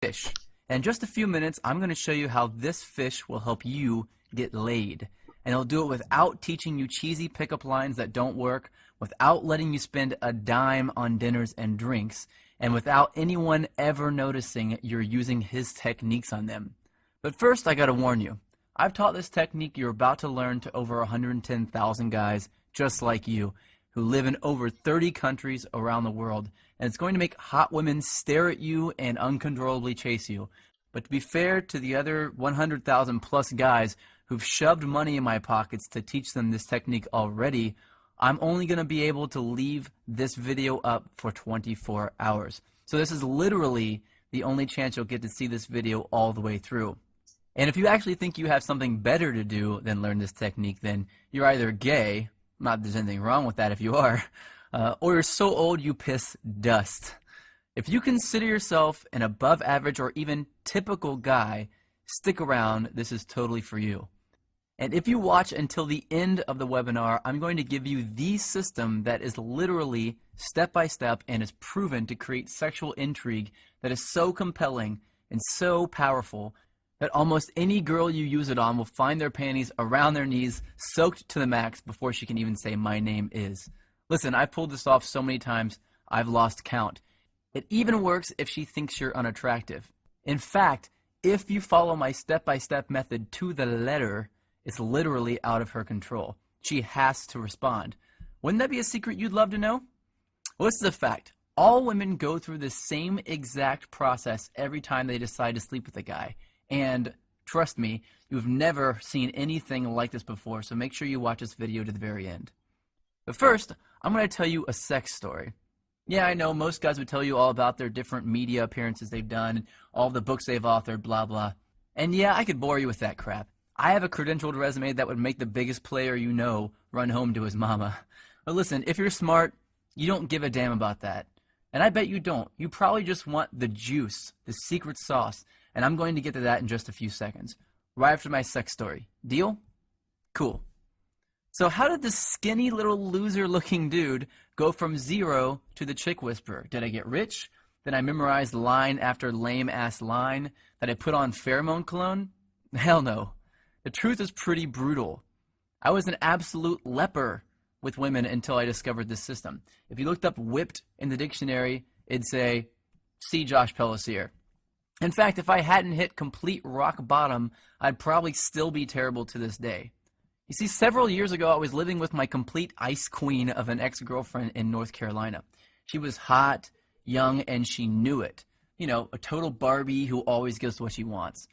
fish. And in just a few minutes, I'm going to show you how this fish will help you get laid. And it'll do it without teaching you cheesy pickup lines that don't work, without letting you spend a dime on dinners and drinks, and without anyone ever noticing you're using his techniques on them. But first, I gotta warn you, I've taught this technique you're about to learn to over 110,000 guys just like you, who live in over 30 countries around the world, and it's going to make hot women stare at you and uncontrollably chase you. But to be fair to the other 100,000 plus guys who've shoved money in my pockets to teach them this technique already, I'm only going to be able to leave this video up for 24 hours. So this is literally the only chance you'll get to see this video all the way through. And if you actually think you have something better to do than learn this technique, then you're either gay, not that there's anything wrong with that if you are, or you're so old you piss dust. If you consider yourself an above average or even typical guy, stick around, this is totally for you. And if you watch until the end of the webinar, I'm going to give you the system that is literally step-by-step and is proven to create sexual intrigue that is so compelling and so powerful that almost any girl you use it on will find their panties around their knees, soaked to the max before she can even say, "My name is." Listen, I've pulled this off so many times, I've lost count. It even works if she thinks you're unattractive. In fact, if you follow my step-by-step method to the letter, it's literally out of her control. She has to respond. Wouldn't that be a secret you'd love to know? Well, this is a fact. All women go through the same exact process every time they decide to sleep with a guy. And trust me, you've never seen anything like this before, so make sure you watch this video to the very end. But first, I'm going to tell you a sex story. Yeah, I know most guys would tell you all about their different media appearances they've done, all the books they've authored, blah, blah. And yeah, I could bore you with that crap. I have a credentialed resume that would make the biggest player you know run home to his mama. But listen, if you're smart, you don't give a damn about that. And I bet you don't. You probably just want the juice, the secret sauce, and I'm going to get to that in just a few seconds, right after my sex story. Deal? Cool. So how did this skinny little loser-looking dude go from zero to the chick whisperer? Did I get rich? Did I memorize line after lame-ass line? Did I put on pheromone cologne? Hell no. The truth is pretty brutal. I was an absolute leper with women until I discovered this system. If you looked up whipped in the dictionary, it'd say, see Josh Pellisier. In fact, if I hadn't hit complete rock bottom, I'd probably still be terrible to this day. You see, several years ago, I was living with my complete ice queen of an ex-girlfriend in North Carolina. She was hot, young, and she knew it. You know, a total Barbie who always gets what she wants.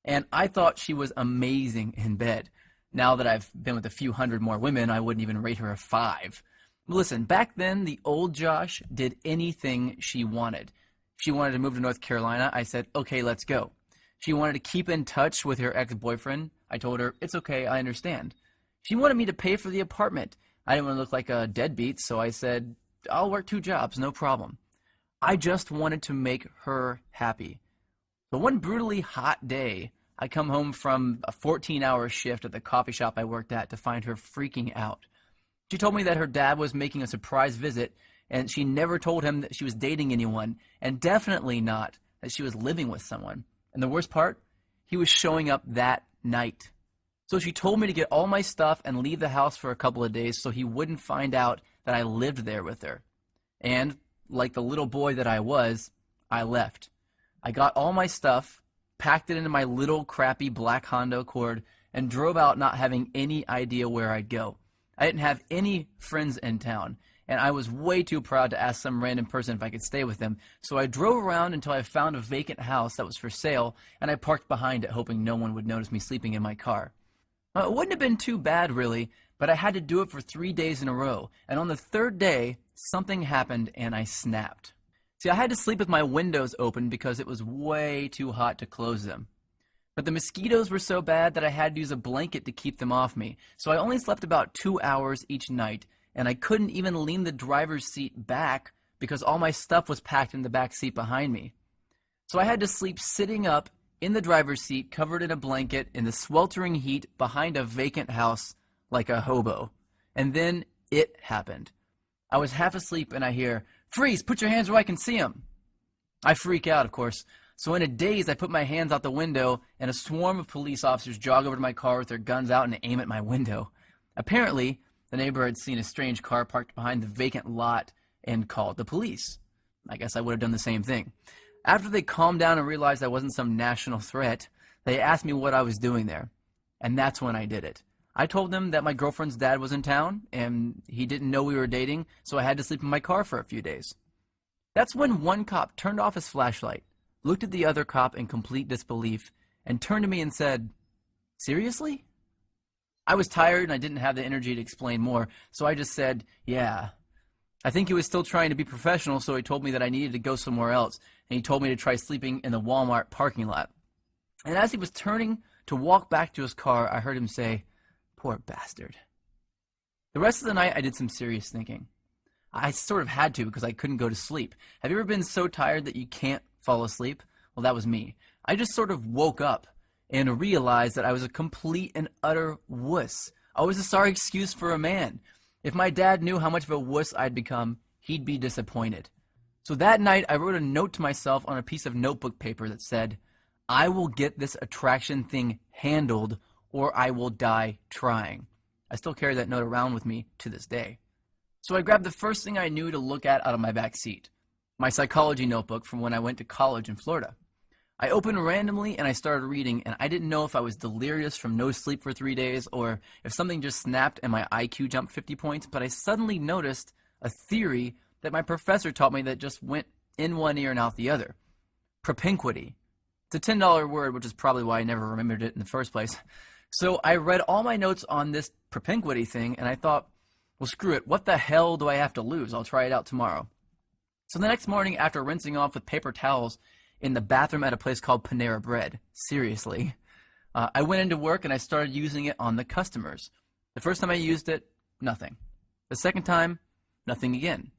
And I thought she was amazing in bed. Now that I've been with a few hundred more women, I wouldn't even rate her a 5. Listen, back then, the old Josh did anything she wanted. She wanted to move to North Carolina. I said, okay, let's go. She wanted to keep in touch with her ex-boyfriend. I told her, it's okay, I understand. She wanted me to pay for the apartment. I didn't want to look like a deadbeat, so I said, I'll work 2 jobs, no problem. I just wanted to make her happy. But one brutally hot day, I come home from a 14-hour shift at the coffee shop I worked at to find her freaking out. She told me that her dad was making a surprise visit, and she never told him that she was dating anyone, and definitely not that she was living with someone. And the worst part, he was showing up that night. So she told me to get all my stuff and leave the house for a couple of days so he wouldn't find out that I lived there with her. And, like the little boy that I was, I left. I got all my stuff, packed it into my little crappy black Honda Accord, and drove out not having any idea where I'd go. I didn't have any friends in town, and I was way too proud to ask some random person if I could stay with them, so I drove around until I found a vacant house that was for sale, and I parked behind it hoping no one would notice me sleeping in my car. It wouldn't have been too bad, really, but I had to do it for 3 days in a row, and on the 3rd day, something happened and I snapped. See, I had to sleep with my windows open because it was way too hot to close them. But the mosquitoes were so bad that I had to use a blanket to keep them off me, so I only slept about 2 hours each night, and I couldn't even lean the driver's seat back because all my stuff was packed in the back seat behind me. So I had to sleep sitting up in the driver's seat, covered in a blanket, in the sweltering heat behind a vacant house like a hobo. And then it happened. I was half asleep and I hear, "Freeze, put your hands where I can see them." I freak out, of course. So in a daze, I put my hands out the window, and a swarm of police officers jog over to my car with their guns out and aim at my window. Apparently, the neighbor had seen a strange car parked behind the vacant lot and called the police. I guess I would have done the same thing. After they calmed down and realized I wasn't some national threat, they asked me what I was doing there. And that's when I did it. I told them that my girlfriend's dad was in town, and he didn't know we were dating, so I had to sleep in my car for a few days. That's when one cop turned off his flashlight, looked at the other cop in complete disbelief, and turned to me and said, "Seriously?" I was tired and I didn't have the energy to explain more, so I just said, "Yeah." I think he was still trying to be professional, so he told me that I needed to go somewhere else, and he told me to try sleeping in the Walmart parking lot. And as he was turning to walk back to his car, I heard him say, "Poor bastard." The rest of the night, I did some serious thinking. I sort of had to because I couldn't go to sleep. Have you ever been so tired that you can't fall asleep? Well, that was me. I just sort of woke up and realized that I was a complete and utter wuss. I was a sorry excuse for a man. If my dad knew how much of a wuss I'd become, he'd be disappointed. So that night, I wrote a note to myself on a piece of notebook paper that said, "I will get this attraction thing handled, or I will die trying." I still carry that note around with me to this day. So I grabbed the first thing I knew to look at out of my back seat, my psychology notebook from when I went to college in Florida. I opened randomly and I started reading, and I didn't know if I was delirious from no sleep for 3 days or if something just snapped and my IQ jumped 50 points, but I suddenly noticed a theory that my professor taught me that just went in one ear and out the other. Propinquity. It's a $10 word, which is probably why I never remembered it in the first place. So I read all my notes on this propinquity thing, and I thought, well, screw it. What the hell do I have to lose? I'll try it out tomorrow. So the next morning, after rinsing off with paper towels in the bathroom at a place called Panera Bread, seriously, I went into work and I started using it on the customers. The first time I used it, nothing. The second time, nothing again.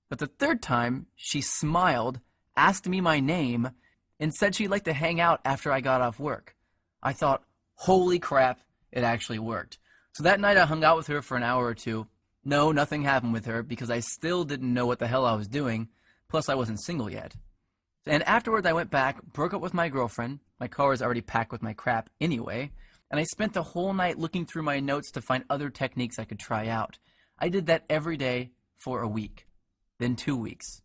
But the third time, she smiled, asked me my name, and said she'd like to hang out after I got off work. I thought, holy crap, it actually worked. So that night I hung out with her for an hour or two. No, nothing happened with her because I still didn't know what the hell I was doing, plus I wasn't single yet. And afterwards I went back, broke up with my girlfriend. My car was already packed with my crap anyway, and I spent the whole night looking through my notes to find other techniques I could try out. I did that every day for a week, then 2 weeks,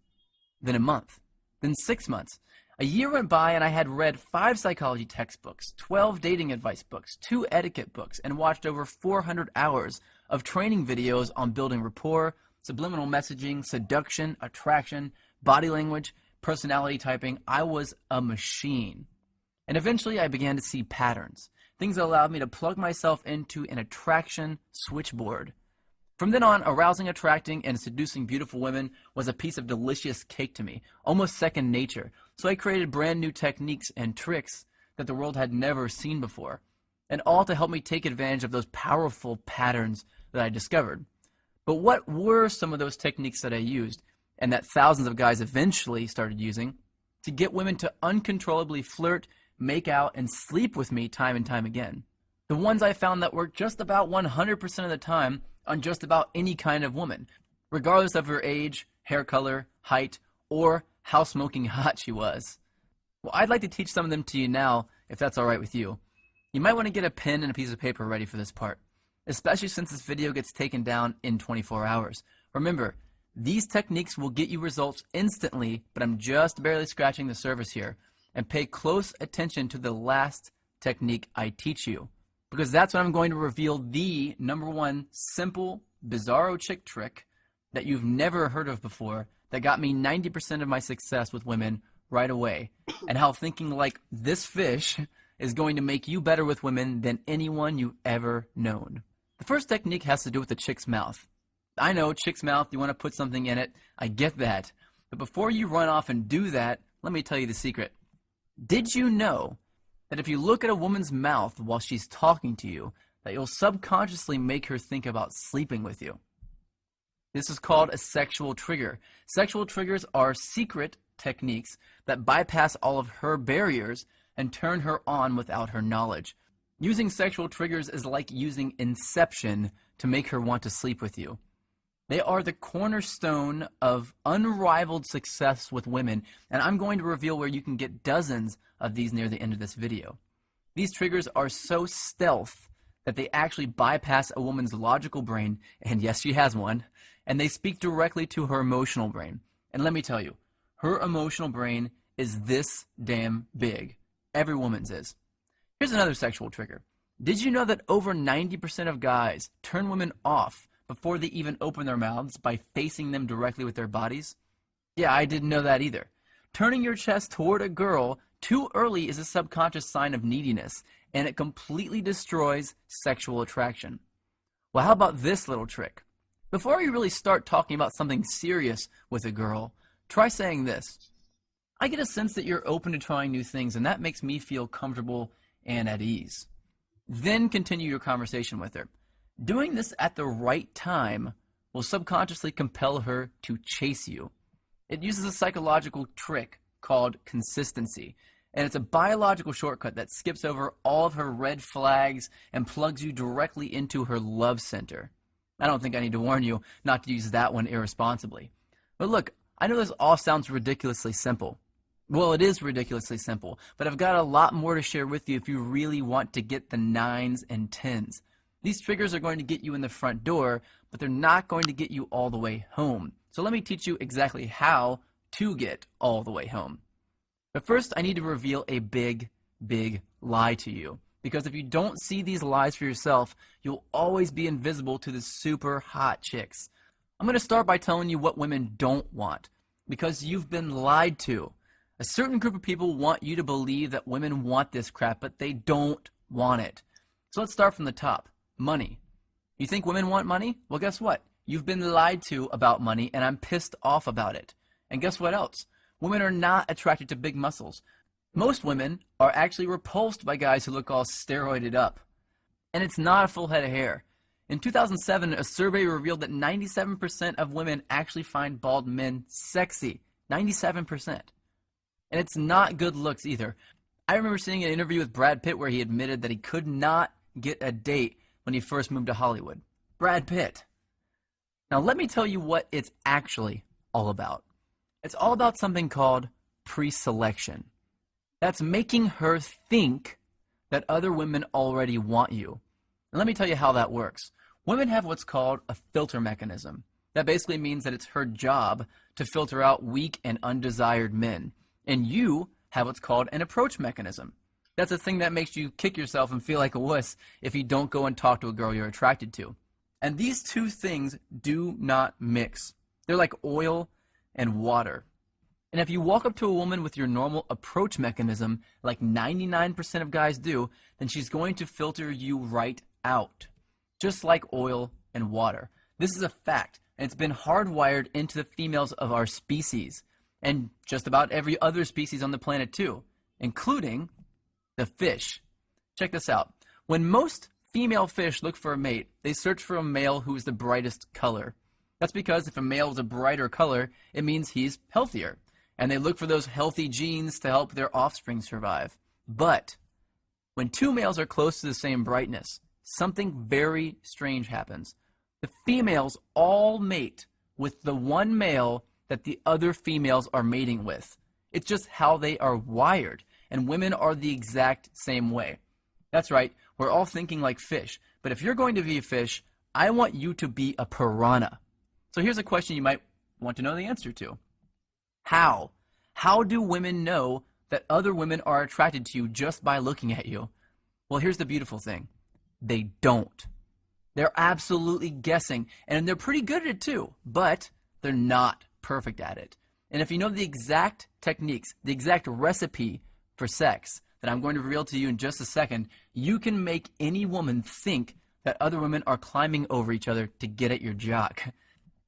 then a month, then 6 months. A year went by and I had read 5 psychology textbooks, 12 dating advice books, 2 etiquette books, and watched over 400 hours of training videos on building rapport, subliminal messaging, seduction, attraction, body language, personality typing. I was a machine. And eventually I began to see patterns, things that allowed me to plug myself into an attraction switchboard. From then on, arousing, attracting, and seducing beautiful women was a piece of delicious cake to me, almost second nature. So I created brand new techniques and tricks that the world had never seen before, and all to help me take advantage of those powerful patterns that I discovered. But what were some of those techniques that I used, and that thousands of guys eventually started using, to get women to uncontrollably flirt, make out, and sleep with me time and time again? The ones I found that worked just about 100% of the time on just about any kind of woman, regardless of her age, hair color, height, or how smoking hot she was. Well, I'd like to teach some of them to you now, if that's all right with you. You might want to get a pen and a piece of paper ready for this part, especially since this video gets taken down in 24 hours. Remember, these techniques will get you results instantly, but I'm just barely scratching the surface here. And pay close attention to the last technique I teach you, because that's when I'm going to reveal the #1 simple, bizarro chick trick that you've never heard of before that got me 90% of my success with women right away, and how thinking like this fish is going to make you better with women than anyone you've ever known. The first technique has to do with the chick's mouth. I know, chick's mouth, you want to put something in it. I get that. But before you run off and do that, let me tell you the secret. Did you know that if you look at a woman's mouth while she's talking to you, that you'll subconsciously make her think about sleeping with you? This is called a sexual trigger. Sexual triggers are secret techniques that bypass all of her barriers and turn her on without her knowledge. Using sexual triggers is like using Inception to make her want to sleep with you. They are the cornerstone of unrivaled success with women, and I'm going to reveal where you can get dozens of these near the end of this video. These triggers are so stealth that they actually bypass a woman's logical brain, and yes, she has one, and they speak directly to her emotional brain. And let me tell you, her emotional brain is this damn big. Every woman's is. Here's another sexual trigger. Did you know that over 90% of guys turn women off before they even open their mouths by facing them directly with their bodies? Yeah, I didn't know that either. Turning your chest toward a girl too early is a subconscious sign of neediness, and it completely destroys sexual attraction. Well, how about this little trick? Before you really start talking about something serious with a girl, try saying this. I get a sense that you're open to trying new things, and that makes me feel comfortable and at ease. Then continue your conversation with her. Doing this at the right time will subconsciously compel her to chase you. It uses a psychological trick called consistency, and it's a biological shortcut that skips over all of her red flags and plugs you directly into her love center. I don't think I need to warn you not to use that one irresponsibly. But look, I know this all sounds ridiculously simple. Well, it is ridiculously simple, but I've got a lot more to share with you if you really want to get the 9s and 10s. These triggers are going to get you in the front door, but they're not going to get you all the way home. So let me teach you exactly how to get all the way home. But first, I need to reveal a big, big lie to you. Because if you don't see these lies for yourself, you'll always be invisible to the super hot chicks. I'm going to start by telling you what women don't want, because you've been lied to. A certain group of people want you to believe that women want this crap, but they don't want it. So let's start from the top. Money. You think women want money? Well, guess what? You've been lied to about money, and I'm pissed off about it. And guess what else? Women are not attracted to big muscles. Most women are actually repulsed by guys who look all steroided up. And it's not a full head of hair. In 2007, a survey revealed that 97% of women actually find bald men sexy. 97%. And it's not good looks either. I remember seeing an interview with Brad Pitt where he admitted that he could not get a date when he first moved to Hollywood. Brad Pitt. Now let me tell you what it's actually all about. It's all about something called pre-selection. That's making her think that other women already want you. And let me tell you how that works. Women have what's called a filter mechanism. That basically means that it's her job to filter out weak and undesired men. And you have what's called an approach mechanism. That's a thing that makes you kick yourself and feel like a wuss if you don't go and talk to a girl you're attracted to. And these two things do not mix. They're like oil and water. And if you walk up to a woman with your normal approach mechanism, like 99% of guys do, then she's going to filter you right out. Just like oil and water. This is a fact, and it's been hardwired into the females of our species. And just about every other species on the planet too, including the fish. Check this out. When most female fish look for a mate, they search for a male who is the brightest color. That's because if a male is a brighter color, it means he's healthier. And they look for those healthy genes to help their offspring survive. But when two males are close to the same brightness, something very strange happens. The females all mate with the one male that the other females are mating with. It's just how they are wired, and women are the exact same way. That's right, we're all thinking like fish, but if you're going to be a fish, I want you to be a piranha. So here's a question you might want to know the answer to. How? How do women know that other women are attracted to you just by looking at you? Well, here's the beautiful thing. They don't. They're absolutely guessing, and they're pretty good at it too, but they're not perfect at it. And if you know the exact techniques, the exact recipe for sex that I'm going to reveal to you in just a second, you can make any woman think that other women are climbing over each other to get at your jock.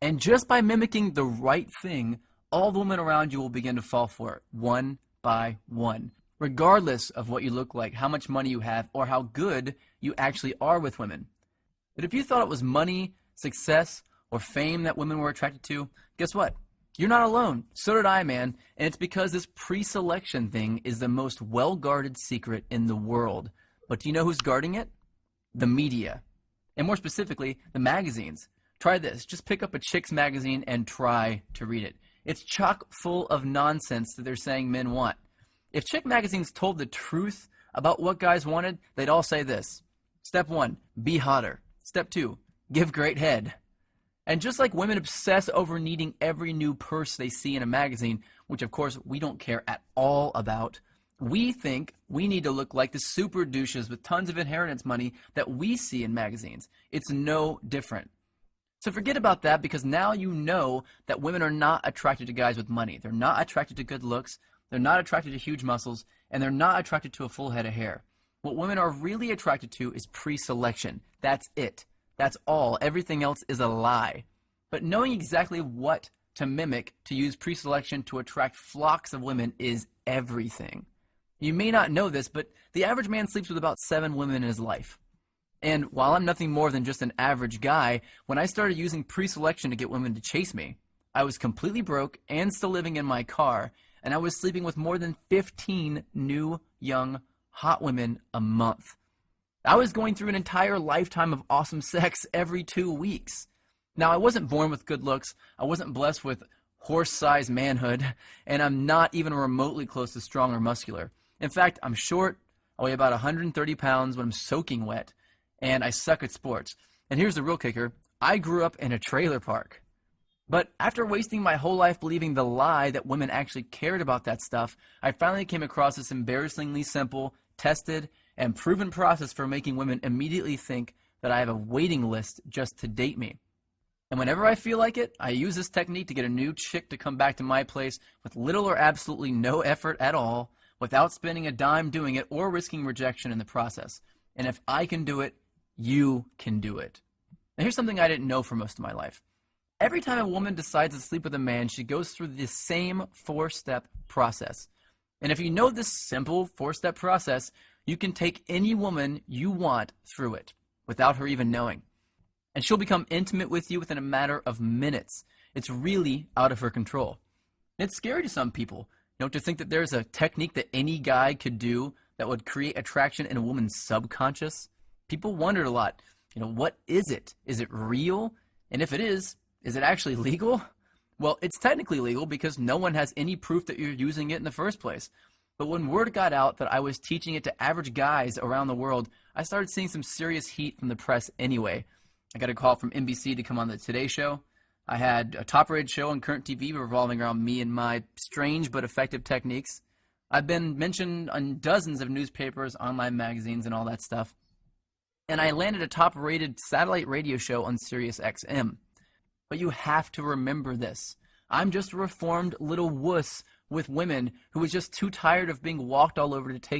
And just by mimicking the right thing, all the women around you will begin to fall for it, one by one, regardless of what you look like, how much money you have, or how good you actually are with women. But if you thought it was money, success, or fame that women were attracted to, guess what? You're not alone. So did I, man. And it's because this pre-selection thing is the most well-guarded secret in the world. But do you know who's guarding it? The media. And more specifically, the magazines. Try this. Just pick up a chick's magazine and try to read it. It's chock full of nonsense that they're saying men want. If chick magazines told the truth about what guys wanted, they'd all say this. Step 1, be hotter. Step 2, give great head. And just like women obsess over needing every new purse they see in a magazine, which of course we don't care at all about, we think we need to look like the super douches with tons of inheritance money that we see in magazines. It's no different. So forget about that, because now you know that women are not attracted to guys with money. They're not attracted to good looks. They're not attracted to huge muscles. And they're not attracted to a full head of hair. What women are really attracted to is pre-selection. That's it. That's all. Everything else is a lie. But knowing exactly what to mimic to use pre-selection to attract flocks of women is everything. You may not know this, but the average man sleeps with about 7 women in his life. And while I'm nothing more than just an average guy, when I started using pre-selection to get women to chase me, I was completely broke and still living in my car, and I was sleeping with more than 15 new, young, hot women a month. I was going through an entire lifetime of awesome sex every 2 weeks. Now, I wasn't born with good looks, I wasn't blessed with horse-sized manhood, and I'm not even remotely close to strong or muscular. In fact, I'm short, I weigh about 130 pounds when I'm soaking wet, and I suck at sports. And here's the real kicker, I grew up in a trailer park. But after wasting my whole life believing the lie that women actually cared about that stuff, I finally came across this embarrassingly simple, tested, and proven process for making women immediately think that I have a waiting list just to date me. And whenever I feel like it, I use this technique to get a new chick to come back to my place with little or absolutely no effort at all, without spending a dime doing it or risking rejection in the process. And if I can do it, you can do it. Now here's something I didn't know for most of my life. Every time a woman decides to sleep with a man, she goes through the same 4-step process. And if you know this simple 4-step process, you can take any woman you want through it without her even knowing. And she'll become intimate with you within a matter of minutes. It's really out of her control. And it's scary to some people, to think that there's a technique that any guy could do that would create attraction in a woman's subconscious. People wondered a lot, what is it? Is it real? And if it is it actually legal? Well, it's technically legal because no one has any proof that you're using it in the first place. But when word got out that I was teaching it to average guys around the world, I started seeing some serious heat from the press anyway. I got a call from NBC to come on the Today Show. I had a top-rated show on current TV revolving around me and my strange but effective techniques. I've been mentioned on dozens of newspapers, online magazines, and all that stuff. And I landed a top-rated satellite radio show on Sirius XM. But you have to remember this. I'm just a reformed little wuss with women who was just too tired of being walked all over to take